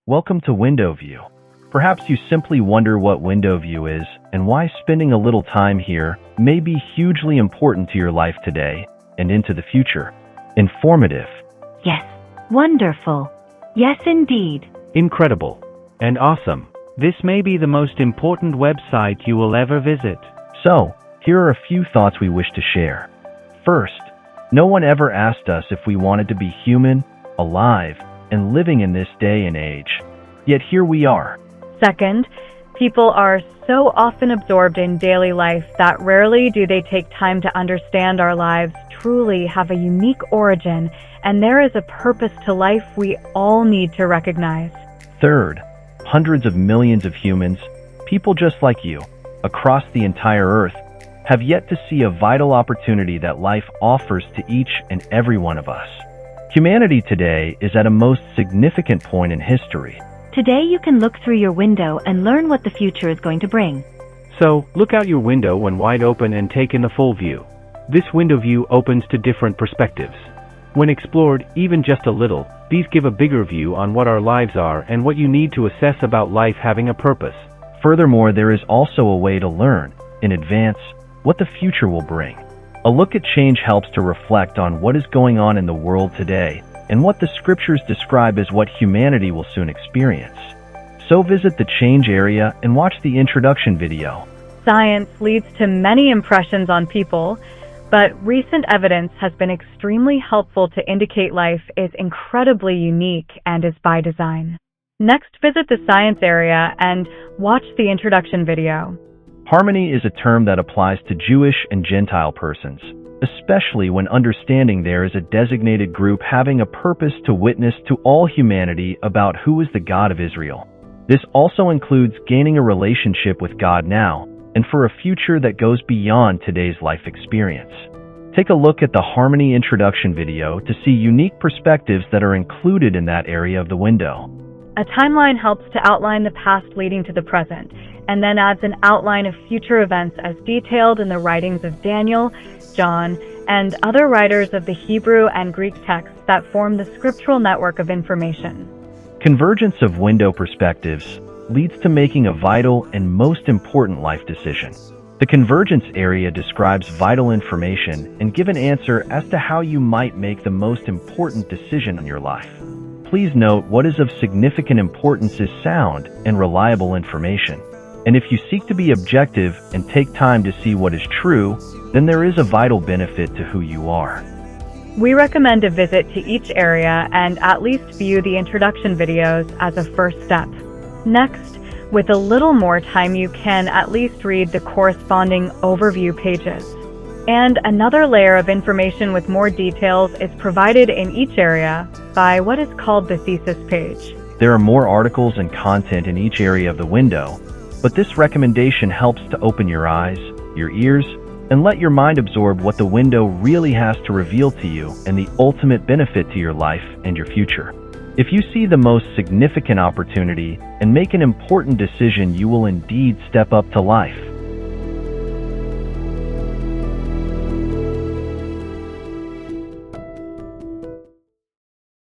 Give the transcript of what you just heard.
Welcome to WindowView. Perhaps you simply wonder what WindowView is and why spending a little time here may be hugely important to your life today and into the future. Informative. Yes. Wonderful. Yes, indeed. Incredible. And awesome. This may be the most important website you will ever visit. So, here are a few thoughts we wish to share. First, no one ever asked us if we wanted to be human, alive, and living in this day and age. Yet here we are. Second, people are so often absorbed in daily life that rarely do they take time to understand our lives truly have a unique origin, and there is a purpose to life we all need to recognize. Third, hundreds of millions of humans, people just like you, across the entire Earth, have yet to see a vital opportunity that life offers to each and every one of us. Humanity today is at a most significant point in history. Today you can look through your window and learn what the future is going to bring. So, look out your window when wide open and take in the full view. This window view opens to different perspectives. When explored, even just a little, these give a bigger view on what our lives are and what you need to assess about life having a purpose. Furthermore, there is also a way to learn, in advance, what the future will bring. A look at change helps to reflect on what is going on in the world today and what the scriptures describe as what humanity will soon experience. So visit the change area and watch the introduction video. Science leads to many impressions on people, but recent evidence has been extremely helpful to indicate life is incredibly unique and is by design. Next, visit the science area and watch the introduction video. Harmony is a term that applies to Jewish and Gentile persons, especially when understanding there is a designated group having a purpose to witness to all humanity about who is the God of Israel. This also includes gaining a relationship with God now and for a future that goes beyond today's life experience. Take a look at the Harmony introduction video to see unique perspectives that are included in that area of the window. A timeline helps to outline the past leading to the present, and then adds an outline of future events as detailed in the writings of Daniel, John, and other writers of the Hebrew and Greek texts that form the scriptural network of information. Convergence of window perspectives leads to making a vital and most important life decision. The convergence area describes vital information and give an answer as to how you might make the most important decision in your life. Please note what is of significant importance is sound and reliable information. And if you seek to be objective and take time to see what is true, then there is a vital benefit to who you are. We recommend a visit to each area and at least view the introduction videos as a first step. Next, with a little more time, you can at least read the corresponding overview pages. And another layer of information with more details is provided in each area by what is called the thesis page. There are more articles and content in each area of the window, but this recommendation helps to open your eyes, your ears, and let your mind absorb what the window really has to reveal to you and the ultimate benefit to your life and your future. If you see the most significant opportunity and make an important decision, you will indeed step up to life.